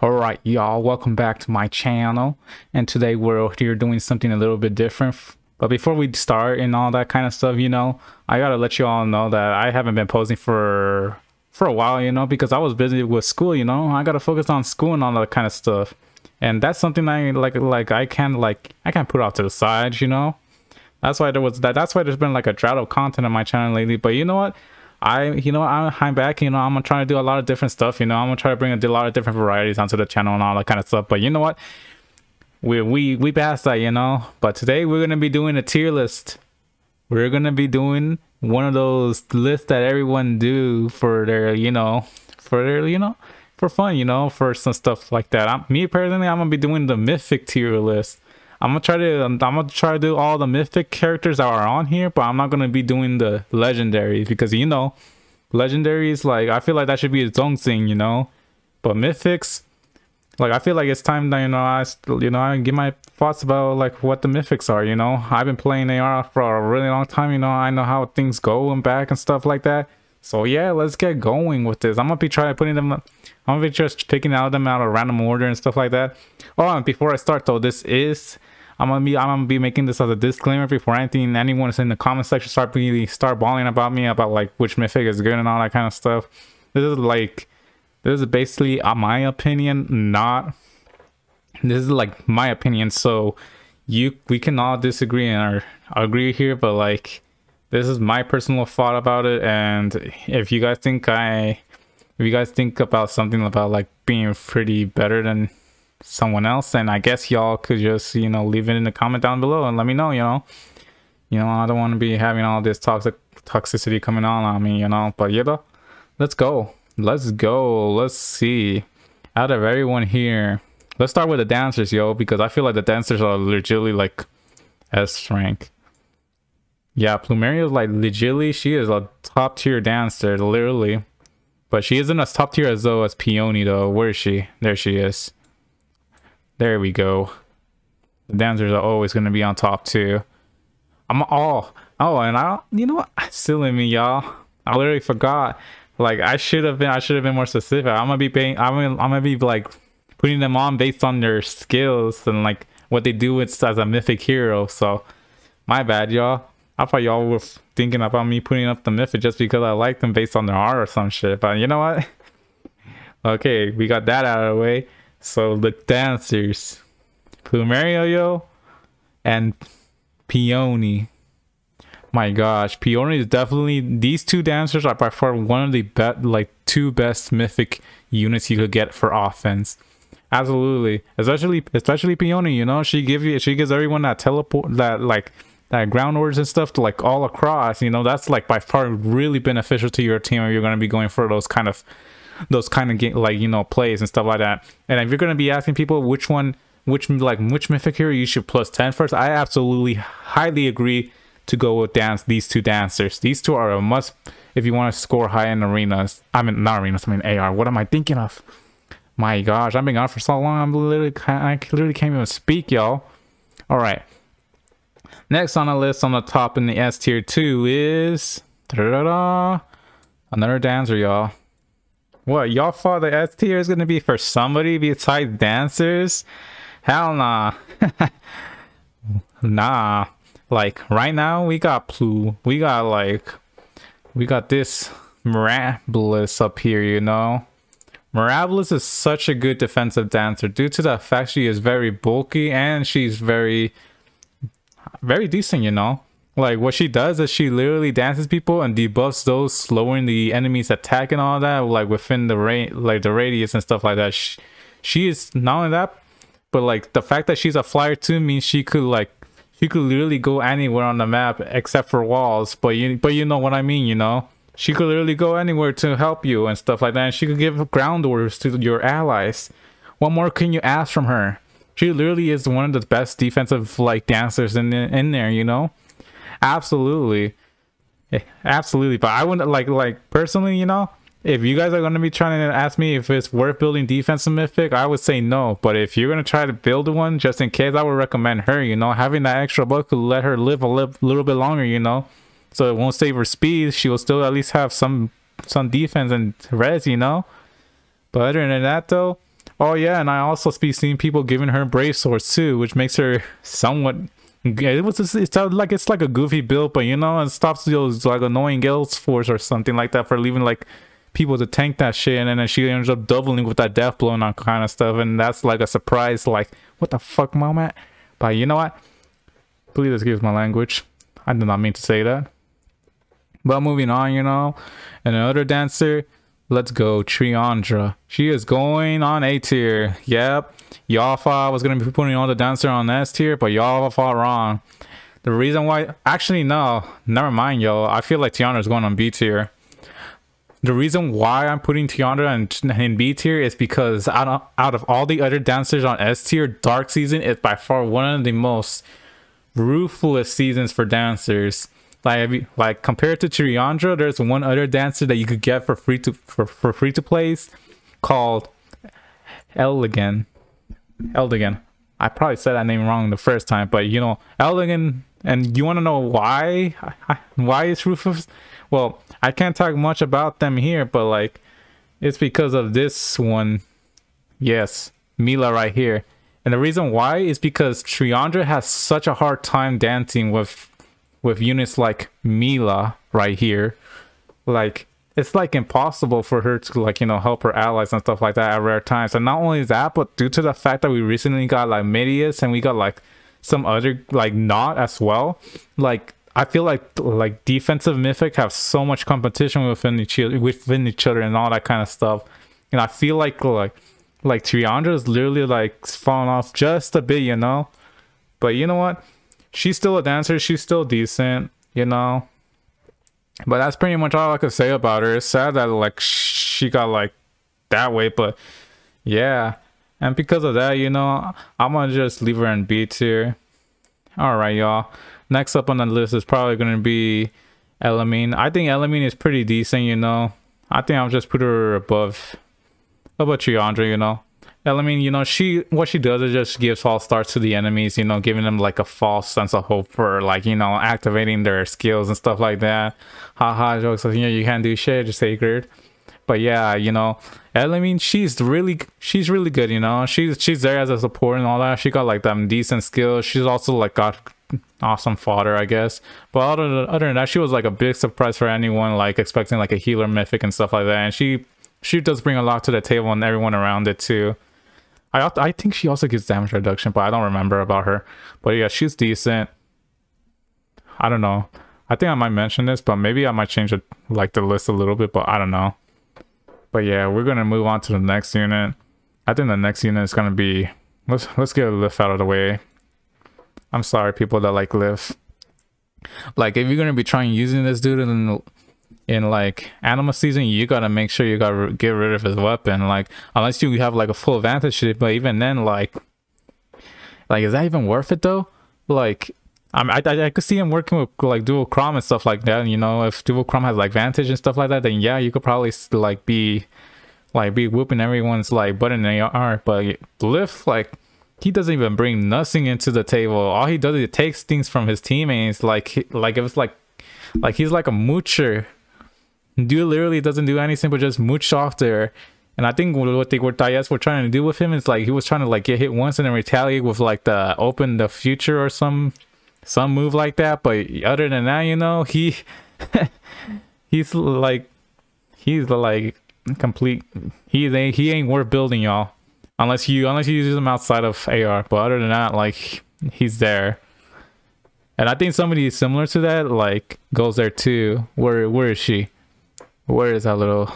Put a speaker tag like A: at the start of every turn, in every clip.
A: Alright, y'all, welcome back to my channel, and today we're here doing something a little bit different. But before we start and all that kind of stuff, I gotta let you all know that I haven't been posting for a while, because I was busy with school. I gotta focus on school and all that kind of stuff, and that's something I can't put off to the side. That's why that's why there's been like a drought of content on my channel lately. But you know what? I'm back. I'm gonna try to do a lot of different stuff. I'm gonna try to bring a lot of different varieties onto the channel and all that kind of stuff. But you know what? We passed that. But today we're gonna be doing a tier list. We're gonna be doing one of those lists that everyone do for their for fun. For some stuff like that. Me personally, I'm gonna be doing the Mythic Tier List. I'm gonna try to do all the mythic characters that are on here, but I'm not gonna be doing the legendaries because legendaries, like, I feel like that should be its own thing, but mythics, like, I feel like it's time that I give my thoughts about like what the mythics are. I've been playing AR for a really long time. I know how things go and back and stuff like that. So yeah, let's get going with this. I'm gonna be trying putting them, I'm gonna be just picking them out of random order and stuff like that. Oh, and before I start though, I'm gonna be making this as a disclaimer before anyone is in the comment section start bawling about me about like which mythic is good and all that kind of stuff. This is basically my opinion, this is like my opinion. So we can all disagree or agree here, but like, this is my personal thought about it. And if you guys think about something about like being pretty better than someone else, and I guess y'all could just leave it in the comment down below and let me know. I don't want to be having all this toxicity coming on me, but let's go. Let's see, out of everyone here, let's start with the dancers, because I feel like the dancers are legitimately like S rank. Yeah, Plumeria is like legitimately, she is a top tier dancer, literally, but she isn't as top tier as Peony though. Where is she? There she is. There we go. The dancers are always going to be on top too. And silly me, y'all. I literally forgot. Like, I should have been more specific. I'm gonna be like putting them on based on their skills and like what they do as a mythic hero. So my bad, y'all. I thought y'all were thinking about me putting up the mythic just because I like them based on their art or some shit. But you know what? Okay, we got that out of the way. So the dancers, Plumeria, and Peony. My gosh, Peony is definitely, these two dancers are by far one of the two best mythic units you could get for offense. Absolutely, especially Peony. She gives everyone that teleport, that ground orders and stuff to like all across. That's like by far really beneficial to your team if you're going to be going for those kind of game, plays and stuff like that. And if you're going to be asking people which mythic hero you should plus 10 first, I absolutely highly agree to go with these two dancers. These two are a must if you want to score high in arenas. Not arenas, AR. What am I thinking of? My gosh, I've been gone for so long, I literally can't even speak, y'all. All right, next on the list on the top in the S tier 2 is another dancer, y'all. What, y'all thought the S tier is gonna be for somebody besides dancers? Hell nah. Nah. Like, right now we got we got this Miraculous up here. Miraculous is such a good defensive dancer due to the fact she is very bulky and she's very decent. Like, what she does is she literally dances people and debuffs those, slowing the enemy's attack and all that, like within the radius and stuff like that. She is not only that, but like the fact that she's a flyer too means she could literally go anywhere on the map except for walls. But you know what I mean, She could literally go anywhere to help you and stuff like that. And she could give ground orders to your allies. What more can you ask from her? She literally is one of the best defensive dancers in there, Absolutely. Absolutely. But I wouldn't like personally, if you guys are going to be trying to ask me if it's worth building defensive mythic, I would say no. But if you're going to try to build one just in case, I would recommend her. Having that extra buck could let her live a little bit longer, so it won't save her speed. She will still at least have some defense and res. But other than that though, Oh yeah, and I also be seeing people giving her brave swords too, which makes her somewhat. It's like a goofy build, but you know, it stops those like annoying Gale's Force or something like that for leaving like people to tank that shit, and then she ends up doubling with that death blow and that kind of stuff, and that's like a surprise, like what the fuck, moment. But you know what? Please excuse my language. I did not mean to say that. But moving on, you know, and another dancer. Let's go, Triandra. She is going on A tier. Yep. Y'all thought I was going to be putting all the dancer on S tier, but y'all thought wrong. The reason why... Actually, no. Never mind, yo. I feel like Tiandra is going on B tier. The reason why I'm putting Tiandra in B tier is because out of all the other dancers on S tier, Dark Season is by far one of the most ruthless seasons for dancers. Like compared to Triandra, there's one other dancer that you could get for free to plays called Eldigan. I probably said that name wrong the first time, but you know, Eldigan. And you want to know why it's ruthless? Well, I can't talk much about them here, but like it's because of this one. Yes, Mila right here. And the reason why is because Triandra has such a hard time dancing with units like Mila right here. Like it's like impossible for her to like, you know, help her allies and stuff like that at rare times. And not only that, but due to the fact that we recently got like Midius and we got like some other like not as well, like I feel like defensive Mythic have so much competition within each other and all that kind of stuff. And I feel like Triandra is literally like falling off just a bit, you know. But you know what? She's still a dancer. She's still decent, you know. But that's pretty much all I could say about her. It's sad that like she got like that way, but yeah. And because of that, you know, I'm gonna just leave her in B tier. Alright, y'all. Next up on the list is probably gonna be Elamine. I think Elamine is pretty decent, you know. I think I'll just put her above Triandra, you know. Elamine, you know, what she does is just gives false starts to the enemies, you know, giving them like a false sense of hope for like, you know, activating their skills and stuff like that. Haha, jokes like, you know, you can't do shit, just sacred. But yeah, you know, Elamine, she's really good, you know. She's there as a support and all that. She got like them decent skills. She's also like got awesome fodder, I guess. But other than that, she was like a big surprise for anyone like expecting like a healer Mythic and stuff like that. And she does bring a lot to the table and everyone around it too. I think she also gives damage reduction, but I don't remember about her. But yeah, she's decent. I don't know. I think I might mention this, but maybe I might change it like the list a little bit, but I don't know. But yeah, we're gonna move on to the next unit. I think the next unit is gonna be let's get a lift out of the way. I'm sorry, people that like lift. Like if you're gonna be trying using this dude in like Anima season, you gotta make sure you gotta get rid of his weapon. Like unless you have like a full advantage to it, but even then, like is that even worth it though? Like I could see him working with like dual crom and stuff like that. And, you know, if dual crom has like vantage and stuff like that, then yeah, you could probably like be whooping everyone's like butt in the AR. But lift, like he doesn't even bring nothing into the table. All he does is takes things from his teammates. Like if it's like he's like a moocher. Dude literally doesn't do anything but just mooch off there. And I think what Diaz were trying to do with him is like he was trying to like get hit once and then retaliate with like the open the future or some move like that. But other than that, you know, he's like complete. He ain't worth building, y'all. Unless you use him outside of AR. But other than that, like he's there. And I think somebody similar to that like goes there too. Where is she? Where is that little?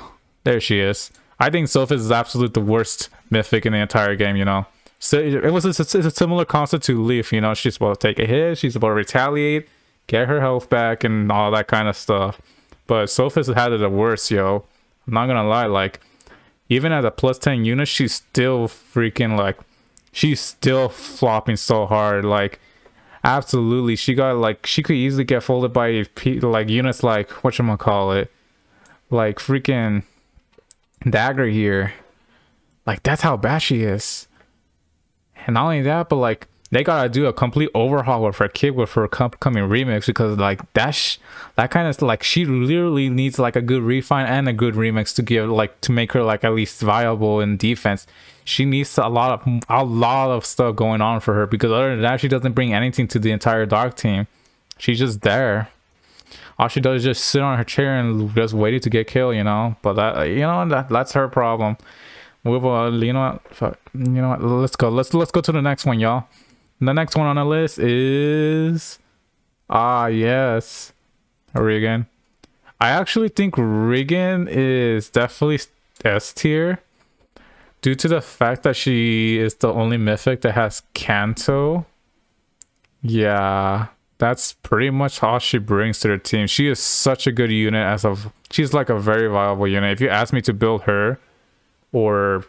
A: There she is. I think Sophis is absolute the worst Mythic in the entire game, you know. So it's a similar concept to Leaf, you know. She's supposed to take a hit, she's supposed to retaliate, get her health back, and all that kind of stuff. But Sophis had it the worst, yo. I'm not gonna lie, like, even at a plus 10 unit, she's still freaking, like, she's still flopping so hard, like, absolutely. She got, like, she could easily get folded by, like, units like, whatchamacallit, like, freaking Dagger here. Like, that's how bad she is. And not only that, but like they gotta do a complete overhaul of her kit with her upcoming remix, because like that kind of like, she literally needs like a good refine and a good remix to give, like, to make her like at least viable in defense. She needs a lot of stuff going on for her, because other than that, she doesn't bring anything to the entire dark team. She's just there. All she does is just sit on her chair and just waiting to get killed, you know. But that, you know, that's her problem. Move on, you know what? Fuck, you know what? Let's go. Let's go to the next one, y'all. The next one on the list is yes, Regan. I actually think Regan is definitely S tier, due to the fact that she is the only mythic that has Kanto. Yeah, that's pretty much all she brings to the team. She is such a good unit she's like a very viable unit. If you ask me to build her or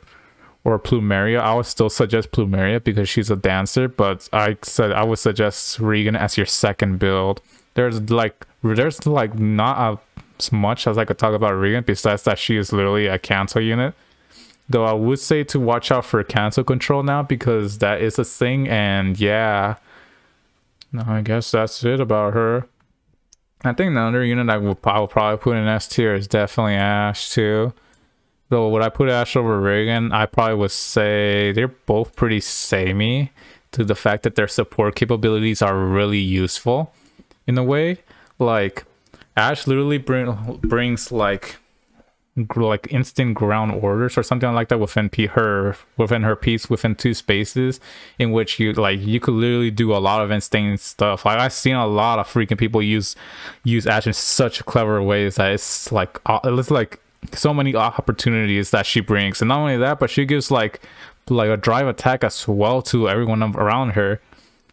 A: Plumeria, I would still suggest Plumeria because she's a dancer, but I would suggest Regan as your second build. There's like not as much as I could talk about Regan, besides that she is literally a cancel unit. Though I would say to watch out for cancel control now, because that is a thing. And yeah, no, I guess that's it about her. I think the other unit I will probably put in S tier is definitely Ashe too. Though would I put Ashe over Regan? I probably would say they're both pretty samey, to the fact that their support capabilities are really useful in a way. Like Ashe literally brings like instant ground orders or something like that within her piece, within 2 spaces, in which you could literally do a lot of insane stuff. Like I've seen a lot of freaking people use Ashe in such clever ways that it's like so many opportunities that she brings. And not only that, but she gives like a drive attack as well to everyone around her,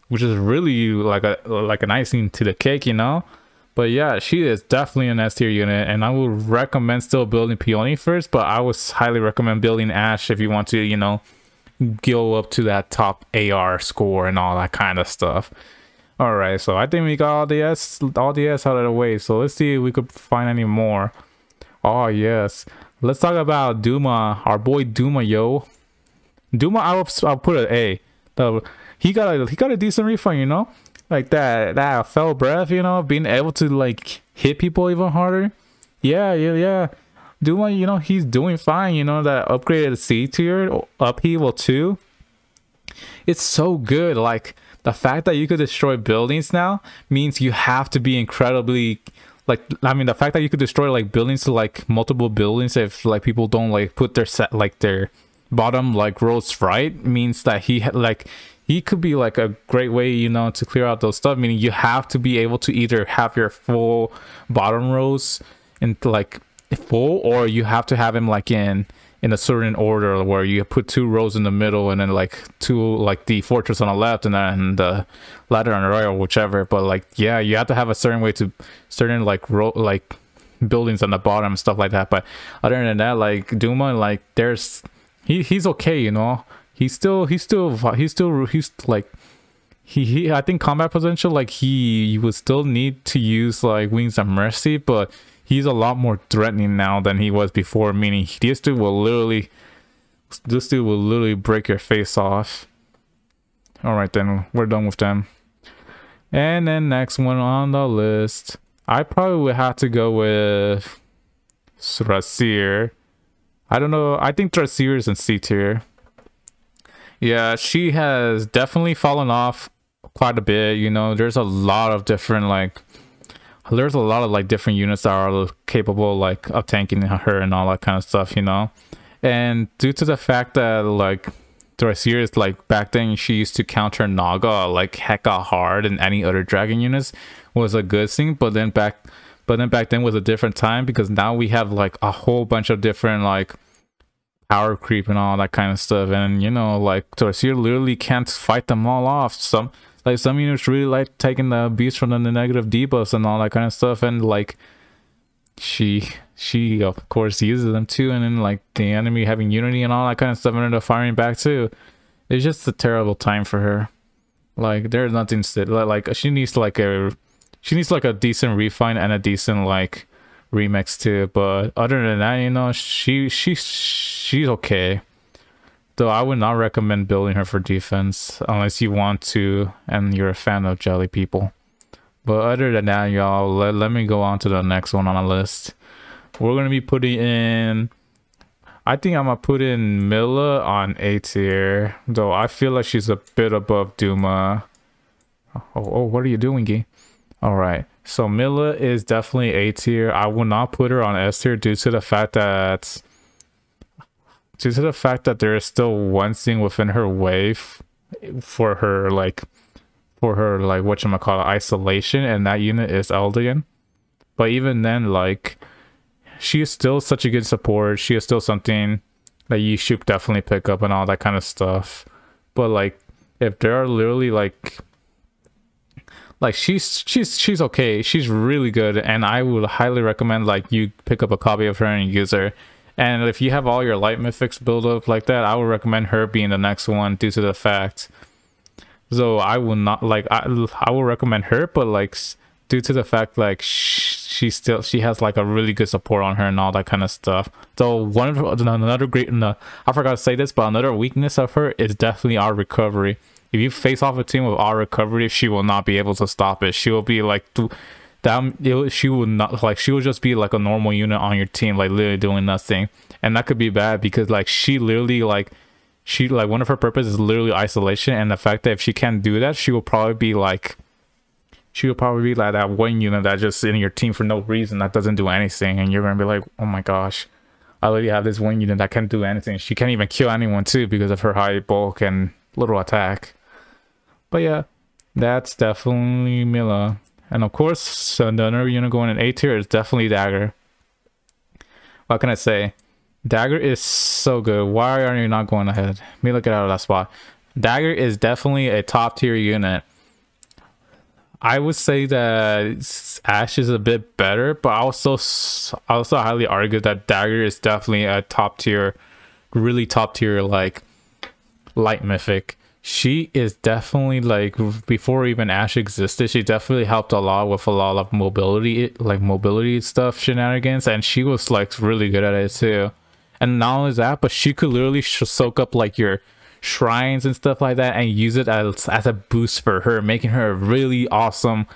A: which is really like an icing to the cake, you know. But yeah, she is definitely an S tier unit, and I would recommend still building Peony first, but I would highly recommend building Ashe if you want to, you know, go up to that top AR score and all that kind of stuff. All right, so I think we got all the S out of the way. So let's see if we could find any more. Oh yes, let's talk about Duma, our boy Duma, yo. Duma, I'll put an A. He got a decent refund, you know, like that fell breath, you know, being able to like hit people even harder. Yeah. Duma, you know, he's doing fine. You know, that upgraded C tier upheaval too. It's so good. Like the fact that you could destroy buildings now means you have to be incredibly. Like, I mean, the fact that you could destroy like buildings to like multiple buildings if like people don't like put their bottom like rows right, means that he could be like a great way, you know, to clear out those stuff. Meaning you have to be able to either have your full bottom rows in like full, or you have to have him like in a certain order where you put 2 rows in the middle and then like 2 like the fortress on the left and then the ladder on the right, or whichever. But like, yeah, you have to have a certain way to certain like buildings on the bottom and stuff like that. But other than that, like Duma, like he's okay, you know. He's like I think combat potential, like he would still need to use like Wings of Mercy, but he's a lot more threatening now than he was before, meaning this dude will literally break your face off. All right, then we're done with them. And then next one on the list, I probably would have to go with Trasir. I don't know, I think Trasir is in C tier. Yeah, she has definitely fallen off quite a bit, you know. There's a lot of different different units that are capable like of tanking her and all that kind of stuff, you know. And due to the fact that like Trasir is like, back then she used to counter Naga like hecka hard, and any other dragon units was a good thing. But then back then was a different time, because now we have like a whole bunch of different like power creep and all that kind of stuff, and you know, like Trasir literally can't fight them all off. Some units really like taking the beast from the negative debuffs and all that kind of stuff, and like she of course uses them too, and then like the enemy having unity and all that kind of stuff, and then the firing back too. It's just a terrible time for her. Like there's nothing like she needs like a decent refine and a decent like remix too. But other than that, you know, she's okay. Though I would not recommend building her for defense unless you want to and you're a fan of jelly people. But other than that, y'all, let me go on to the next one on the list. We're going to be putting in... I think I'm going to put in Mila on A tier. Though I feel like she's a bit above Duma. Oh, what are you doing, Gee? Alright, so Mila is definitely A tier. I will not put her on S tier due to the fact that... there is still one thing within her wave for her whatchamacallit, isolation, and that unit is Eldian. But even then, like, she is still such a good support. She is still something that you should definitely pick up and all that kind of stuff. But like, if there are literally like she's okay, she's really good, and I would highly recommend like you pick up a copy of her and use her. And if you have all your light mythics build up like that, I would recommend her being the next one due to the fact. So I will not like I will recommend her, but like due to the fact like she has like a really good support on her and all that kind of stuff. So another great I forgot to say this, but another weakness of her is definitely our recovery. If you face off a team with our recovery, she will not be able to stop it. She will be like she will not, like, she will just be like a normal unit on your team, like literally doing nothing. And that could be bad because like she literally like one of her purposes is literally isolation, and the fact that if she can't do that, she will probably be like that one unit that just in your team for no reason that doesn't do anything, and you're gonna be like, oh my gosh, I literally have this one unit that can't do anything. She can't even kill anyone too because of her high bulk and little attack. But yeah, that's definitely Mila. And of course, another unit going in A tier is definitely Dagger. What can I say? Dagger is so good. Why are you not going ahead? Let me look it out of that spot. Dagger is definitely a top tier unit. I would say that Ashe is a bit better, but I also highly argue that Dagger is definitely a top tier, really top tier, like light mythic. She is definitely like, before even Ashe existed, she definitely helped a lot with a lot of mobility stuff, shenanigans, and she was like really good at it too. And not only that, but she could literally soak up like your shrines and stuff like that and use it as a boost for her, making her a really awesome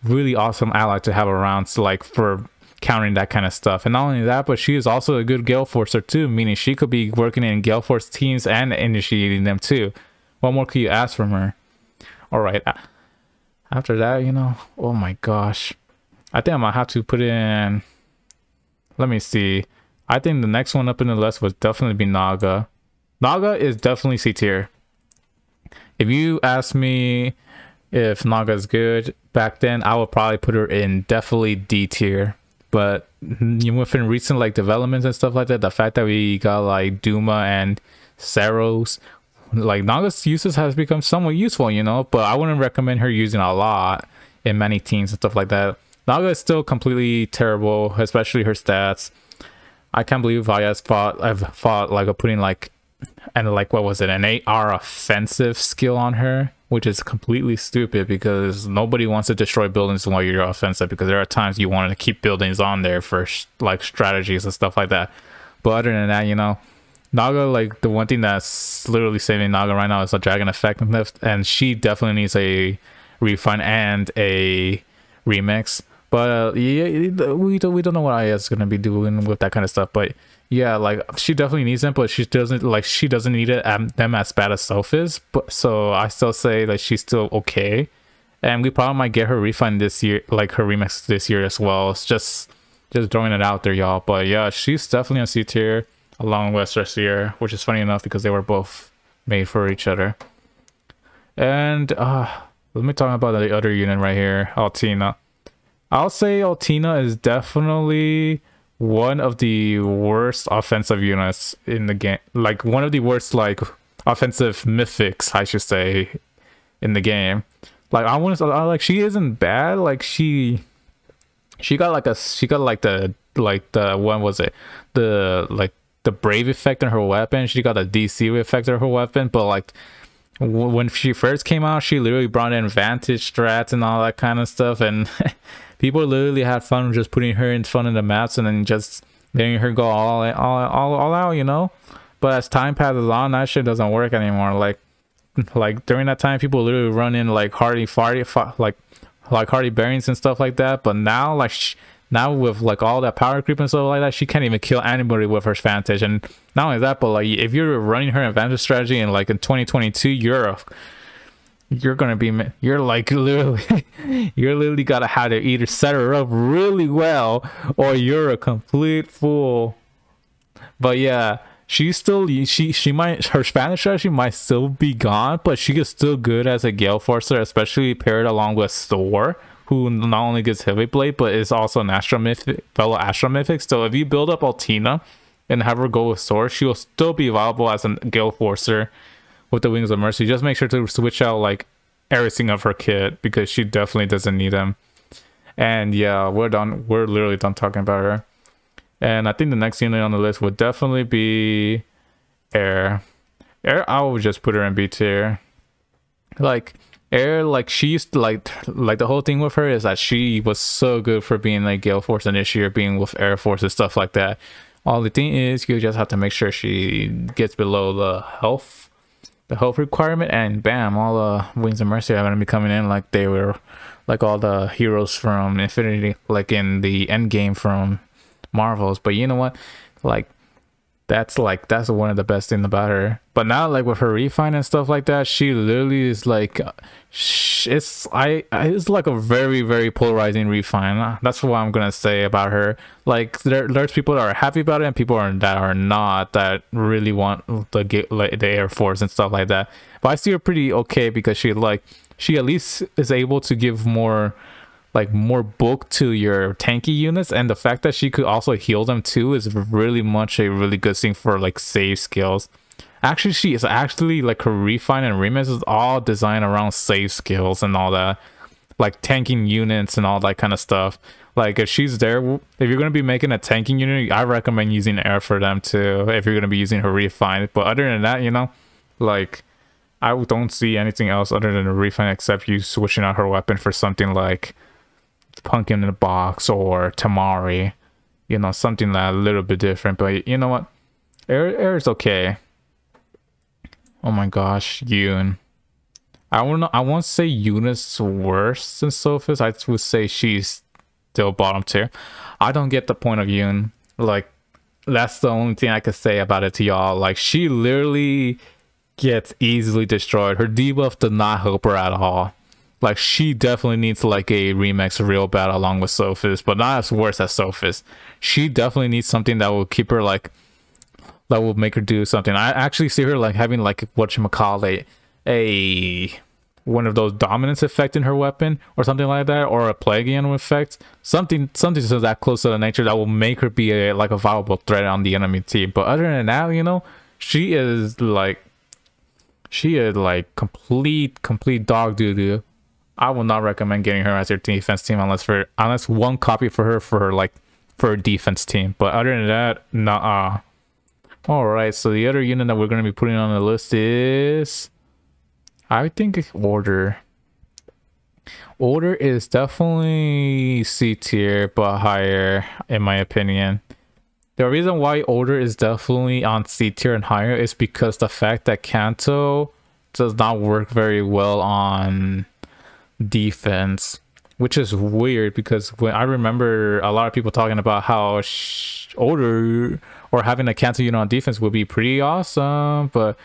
A: ally to have around, so like for countering that kind of stuff. And not only that, but she is also a good Gale Forcer too, meaning she could be working in Gale Force teams and initiating them too. What more could you ask from her? Alright, after that, you know, oh my gosh, I think I might have to put in, let me see, I think the next one up in the list would definitely be Naga. Naga is definitely C tier. If you ask me if Naga is good back then, I would probably put her in definitely D tier. But within recent like developments and stuff like that, the fact that we got like Duma and Saros, like Naga's uses has become somewhat useful, you know, but I wouldn't recommend her using a lot in many teams and stuff like that. Naga is still completely terrible, especially her stats. I can't believe I've fought like putting like, and like what was it, an 8R offensive skill on her, which is completely stupid because nobody wants to destroy buildings while you're offensive, because there are times you want to keep buildings on there for like strategies and stuff like that. But other than that, you know, Naga, like the one thing that's literally saving Naga right now is the dragon effectiveness, and she definitely needs a refine and a remix. But yeah, we don't know what IS is gonna be doing with that kind of stuff. But yeah, like she definitely needs them, but she doesn't need it them as bad as Self is. But so I still say like she's still okay, and we probably might get her refine this year, like her remix this year as well. It's just throwing it out there, y'all. But yeah, she's definitely on C tier along with Cercier, which is funny enough because they were both made for each other. And let me talk about the other unit right here, Altina. I'll say Altina is definitely one of the worst offensive units in the game. Like one of the worst like offensive mythics, I should say, in the game. Like I want to like, she isn't bad. Like she got the when was it, the brave effect on her weapon. She got a DC effect on her weapon, but like when she first came out, she literally brought in vantage strats and all that kind of stuff, and people literally had fun just putting her in front of the maps and then just letting her go all out, you know. But as time passes on, that shit doesn't work anymore. Like during that time, people literally run in like like Hardy bearings and stuff like that. But now, like now with like all that power creep and stuff like that, she can't even kill anybody with her Vantage. And not only that, but like if you're running her advantage strategy and like in 2022, you're gonna be, you're like literally you're literally gotta have to either set her up really well or you're a complete fool. But yeah, she's still, she might, her Spanish strategy might still be gone, but she is still good as a Gale Forcer, especially paired along with Thor, who not only gets Heavy Blade but is also an Astro Mythic, fellow Astro Mythic. So if you build up Altina and have her go with Thor, she will still be viable as a Gale Forcer with the Wings of Mercy. Just make sure to switch out like everything of her kit, because she definitely doesn't need them. And yeah, we're done. We're literally done talking about her. And I think the next unit on the list would definitely be Air. Air, I would just put her in B tier. Like Air, like she used to like the whole thing with her is that she was so good for being like Gale Force Initiator, being with Air Force and stuff like that. All the thing is, you just have to make sure she gets below the health requirement, and bam, all the Wings of Mercy are gonna be coming in like they were like all the heroes from Infinity, like in the end game from Marvels. But you know what, like that's one of the best things about her. But now, like with her refine and stuff like that, she literally is like it's like a very, very polarizing refine. That's what I'm gonna say about her. Like there's people that are happy about it and people that are not, that really want the Air Force and stuff like that. But I see her pretty okay, because she at least is able to give more bulk to your tanky units, and the fact that she could also heal them too is really much a really good thing for like save skills. Actually, she is actually like her refine and remix is all designed around save skills and all that, like tanking units and all that kind of stuff. Like if she's there, if you're going to be making a tanking unit, I recommend using Air for them too, if you're going to be using her refine. But other than that, you know, like I don't see anything else other than a refine except you switching out her weapon for something like Pumpkin in a Box or Tamari, you know, something that a little bit different. But you know what, Air is okay. Oh my gosh, Yoon. I won't say Yoon is worse than Sophis. I would say she's still bottom tier. I don't get the point of Yoon. Like that's the only thing I could say about it to y'all. Like she literally gets easily destroyed. Her debuff did not help her at all. Like she definitely needs like a remix real bad along with Sophis, but not as worse as Sophis. She definitely needs something that will keep her like, that will make her do something. I actually see her like having like whatchamacallit, a one of those dominance effect in her weapon or something like that, or a Plagueon effect, something so that close to the nature that will make her be a like a viable threat on the enemy team. But other than that, you know, she is complete dog doo-doo. I will not recommend getting her as your defense team unless one copy for her defense team. But other than that, nah. Alright, so the other unit that we're going to be putting on the list is, I think it's Order. Order is definitely C tier, but higher in my opinion. The reason why Order is definitely on C tier and higher is because the fact that Kanto does not work very well on defense, which is weird, because when I remember a lot of people talking about how Order or having a Kanto unit on defense would be pretty awesome, but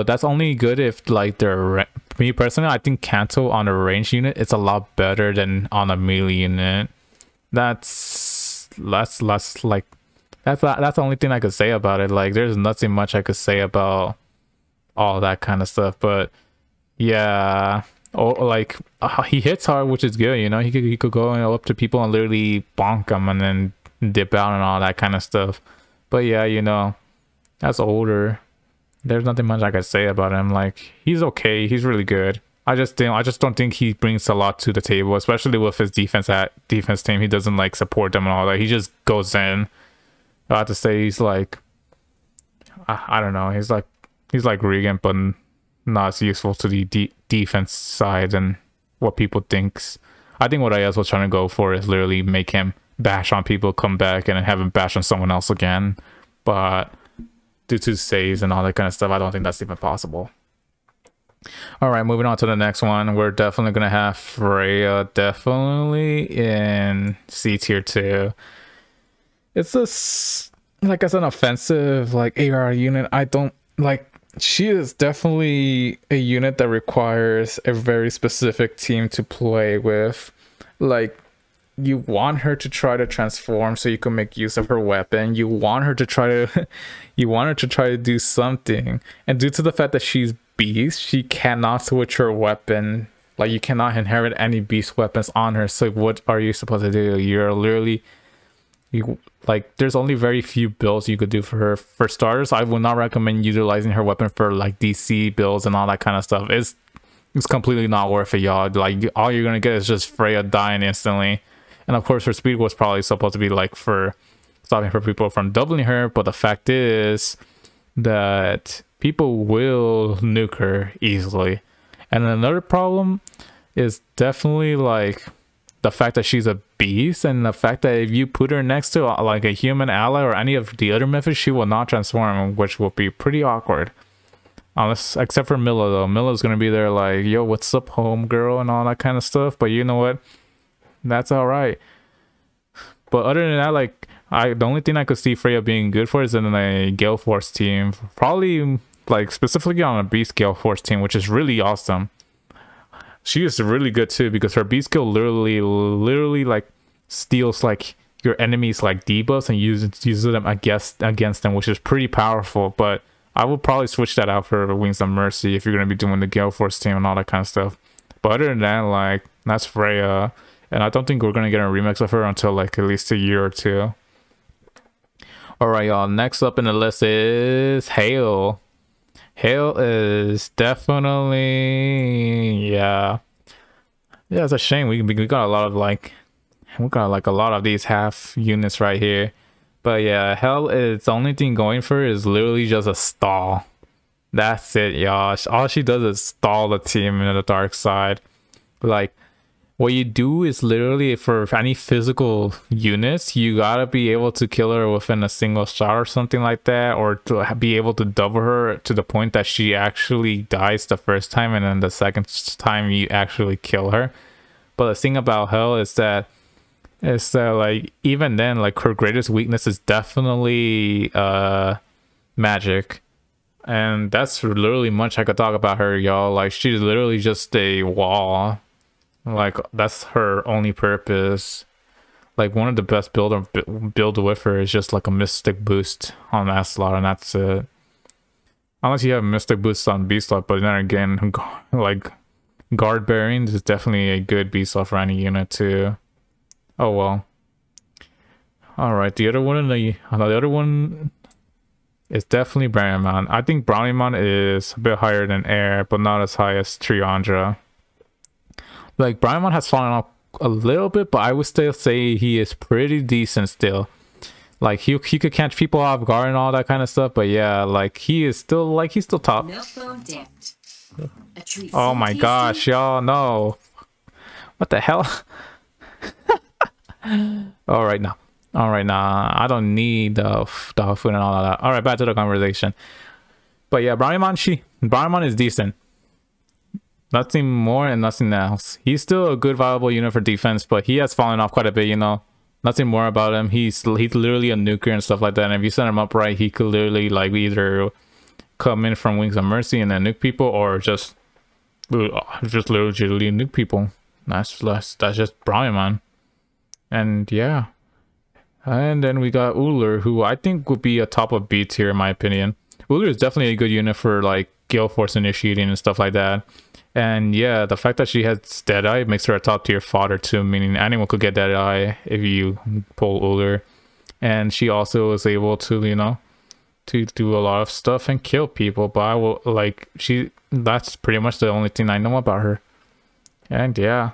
A: that's only good if like they're, me personally, I think Kanto on a range unit is a lot better than on a melee unit. That's the only thing I could say about it. Like there's nothing much I could say about all that kind of stuff. But yeah, like he hits hard, which is good, you know. He could go up to people and literally bonk them and then dip out and all that kind of stuff. But yeah, you know, that's Order. There's nothing much I could say about him. Like he's okay, he's really good. I just don't think he brings a lot to the table, especially with his defense team. He doesn't like support them and all that. He just goes in. I have to say he's like, I don't know, he's like Regan, but not as useful to the defense side and what people thinks. I think what IS was trying to go for is literally make him bash on people, come back, and then have him bash on someone else again. But due to saves and all that kind of stuff. I don't think that's even possible. All right, moving on to the next one. We're definitely gonna have Freya definitely in C tier 2. It's like as an offensive like AR unit. I don't like. She is definitely a unit that requires a very specific team to play with. Like, you want her to try to transform so you can make use of her weapon. You want her to try to do something. And due to the fact that she's beast, she cannot switch her weapon. Like, you cannot inherit any beast weapons on her. So what are you supposed to do? You're literally like, there's only very few builds you could do for her. For starters, I would not recommend utilizing her weapon for like DC builds and all that kind of stuff. It's completely not worth it, y'all. Like, all you're gonna get is just Freya dying instantly. And of course, her speed was probably supposed to be like for stopping for people from doubling her, but the fact is that people will nuke her easily. And another problem is definitely like the fact that she's a beast, and the fact that if you put her next to like a human ally or any of the other mythics, she will not transform, which will be pretty awkward. Unless, except for Milla though. Milla's gonna be there like, yo, what's up, home girl, and all that kind of stuff. But you know what? That's all right. But other than that, like, the only thing I could see Freya being good for is in a Gale Force team. Probably like specifically on a Beast Gale Force team, which is really awesome. She is really good too, because her beast skill literally like steals like your enemies like debuffs and uses them against them, which is pretty powerful. But I would probably switch that out for Wings of Mercy if you're gonna be doing the Gale Force team and all that kind of stuff. But other than that, like, that's Freya, and I don't think we're gonna get a remix of her until like at least a year or two. All right, y'all. Next up in the list is Hale. Hale is definitely, yeah, it's a shame we got a lot of like a lot of these half units right here. But yeah, Hale is the only thing going for is literally just a stall. That's it, y'all. All she does is stall the team in the dark side. Like, what you do is literally, for any physical units, you gotta be able to kill her within a single shot or something like that, or to be able to double her to the point that she actually dies the first time, and then the second time you actually kill her. But the thing about Hell is that like, even then, like, her greatest weakness is definitely magic. And that's literally much I could talk about her, y'all. Like, she's literally just a wall. Like, that's her only purpose. Like, one of the best build with her is just like a mystic boost on Asslot, and that's it. Unless you have mystic boosts on Beastlot, but then again, like, guard bearings is definitely a good Beastlot for any unit too. Oh well. All right, the other one is definitely Browniemon. I think Browniemon is a bit higher than Air, but not as high as Triandra. Like, Browniemon has fallen off a little bit, but I would still say he is pretty decent still. Like, he could catch people off guard and all that kind of stuff, but yeah, like, he's still top. Oh my gosh, y'all, no. What the hell? All right, now. I don't need the food and all of that. All right, back to the conversation. But yeah, Browniemon is decent. Nothing more and nothing else. He's still a good viable unit for defense, but he has fallen off quite a bit, you know. Nothing more about him. He's literally a nuker and stuff like that. And if you set him up right, he could literally like either come in from Wings of Mercy and then nuke people, or just literally nuke people. That's just Browniemon. And yeah. And then we got Uller, who I think would be a top of B tier in my opinion. Uller is definitely a good unit for like Gale Force initiating and stuff like that. And yeah, the fact that she has Deadeye makes her a top tier fodder too, meaning anyone could get Deadeye if you pull Uller. And she also is able to, you know, to do a lot of stuff and kill people. But I will, like, that's pretty much the only thing I know about her. And yeah.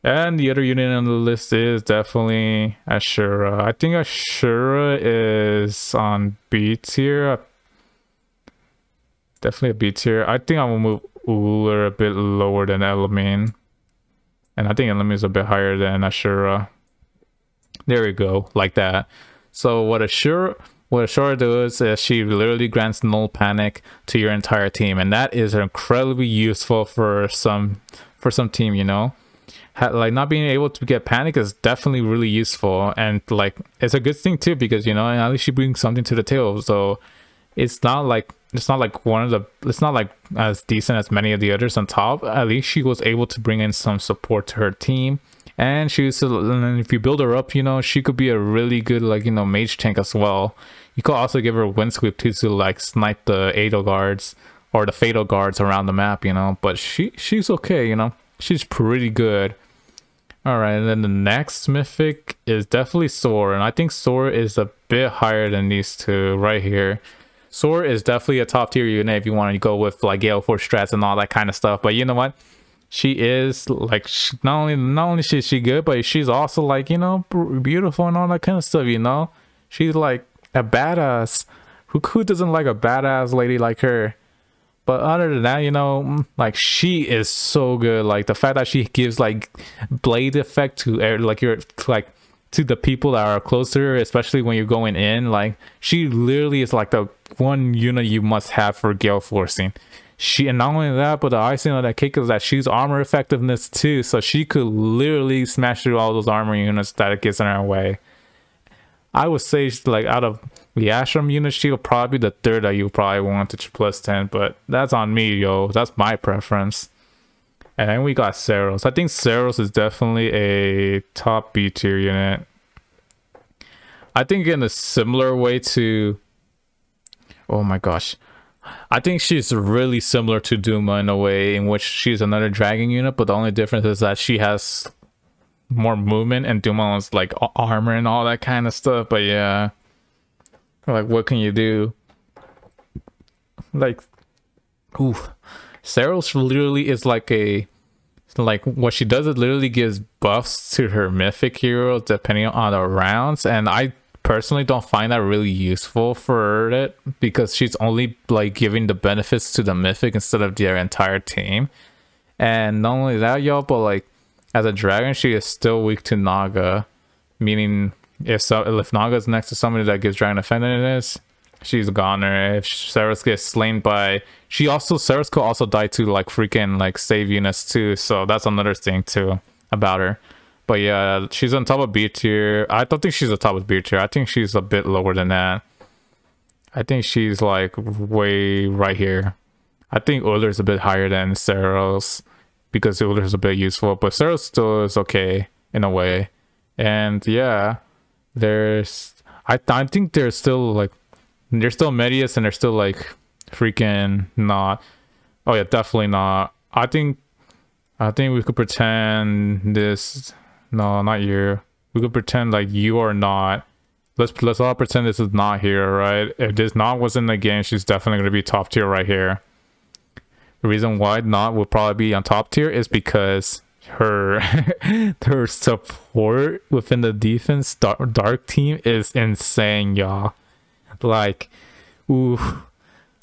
A: And the other unit on the list is definitely Ashura. I think Ashura is on B tier. Definitely a B tier. I think I will move Uller a bit lower than Elamine. And I think Elamine is a bit higher than Ashura. There we go, like that. So what What Sora does is she literally grants null panic to your entire team, and that is incredibly useful for some team, you know. Like not being able to get panic is definitely really useful, and like it's a good thing too, because you know at least she brings something to the table. So it's not like it's not like as decent as many of the others on top. At least she was able to bring in some support to her team, and and if you build her up, you know, she could be a really good, like, you know, mage tank as well. You could also give her wind sweep too, to like snipe the Ado guards or the fatal guards around the map, you know. But she's okay, you know, she's pretty good. All right, and then the next mythic is definitely Sora, and I think Sora is a bit higher than these two right here. Sora is definitely a top tier unit if you want to go with like Gale Force strats and all that kind of stuff. But you know what? She is like, not only is she good, but she's also like, you know, beautiful and all that kind of stuff, you know? She's like a badass. Who doesn't like a badass lady like her? But other than that, you know, like she is so good. Like the fact that she gives like blade effect to like to the people that are closer, especially when you're going in, like she literally is like the one unit you must have for gale forcing. And not only that, but the icing on that cake is that she's armor effectiveness too, so she could literally smash through all those armor units that it gets in her way. I would say, like, out of the Ashram units, she'll probably be the third that you probably want to plus 10, but that's on me, yo. That's my preference. And then we got Saros. I think Saros is definitely a top B tier unit. I think in a similar way to... Oh my gosh. I think she's really similar to Duma in a way in which she's another dragon unit, but the only difference is that she has more movement and Duma was like armor and all that kind of stuff. But yeah, like what can you do? Like, ooh, Saros literally is like what she does, it literally gives buffs to her mythic heroes depending on the rounds, and I personally don't find that really useful for it because she's only like giving the benefits to the mythic instead of their entire team. And not only that, y'all, but like as a dragon, she is still weak to Naga, meaning if Naga's next to somebody that gives dragon offendedness, she's a goner. If Saros gets slain by... Saros could also die to like freaking like save units too, so that's another thing too about her. But yeah, she's on top of B tier. I don't think she's on top of B tier. I think she's a bit lower than that. I think she's like way right here. I think Uller's a bit higher than Saros because Uller's a bit useful, but Saros still is okay in a way. And yeah, I think there's still Medius and they're still like freaking not. Oh yeah, definitely not. I think we could pretend this. No, not you. We could pretend like you are not. Let's all pretend this is not here, right? If this not was in the game, she's definitely going to be top tier right here. The reason why not will probably be on top tier is because her her support within the defense dark team is insane, y'all. Like, ooh.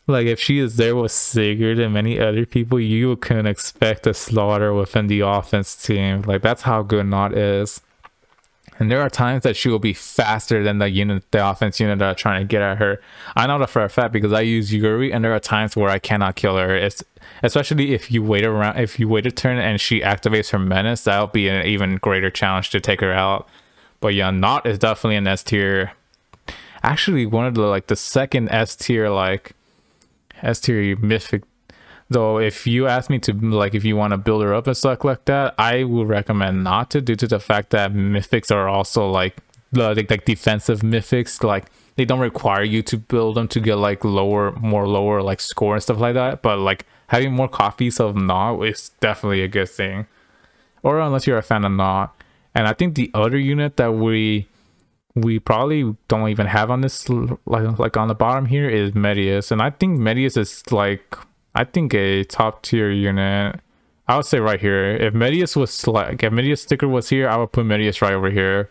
A: Like, if she is there with Sigurd and many other people, you can expect a slaughter within the offense team. Like, that's how good Not is. And there are times that she will be faster than the offense unit that are trying to get at her. I know that for a fact because I use Yuri, and there are times where I cannot kill her. Especially if you wait a turn and she activates her menace, that'll be an even greater challenge to take her out. But yeah, Not is definitely an S tier. Actually, one of the second S tier mythic. Though if you ask me to, like, if you want to build her up and stuff like that, I would recommend not to, due to the fact that mythics are also like defensive mythics. Like, they don't require you to build them to get like more lower like score and stuff like that, but like having more copies of Not is definitely a good thing. Or unless you're a fan of Not. And I think the other unit that we probably don't even have on this, like on the bottom here, is Medius. And I think Medius is like, I think a top tier unit. I would say right here. If Medius sticker was here, I would put Medius right over here.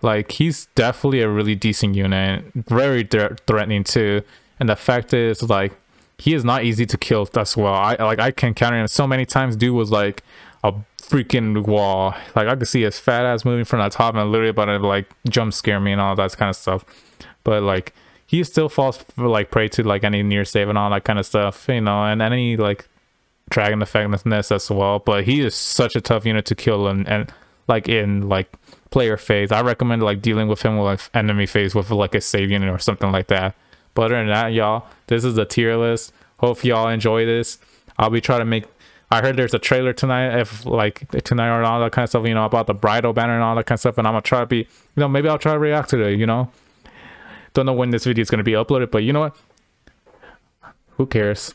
A: Like, he's definitely a really decent unit, very threatening too. And the fact is, like, he is not easy to kill as well. I can counter him so many times. Dude was like a freaking wall. Like, I could see his fat ass moving from the top and literally about to like jump scare me and all that kind of stuff. But like, he still falls for like prey to like any near save and all that kind of stuff, you know, and any like dragon effectiveness as well. But he is such a tough unit to kill, and like in like player phase, I recommend like dealing with him with like enemy phase with like a save unit or something like that. But other than that, y'all, this is the tier list. Hope y'all enjoy this. I'll be trying to make, I heard there's a trailer tonight, if like tonight or all that kind of stuff, you know, about the bridal banner and all that kind of stuff, and I'm gonna try to be, you know, maybe I'll try to react to it, you know. Don't know when this video is gonna be uploaded, but you know what, who cares.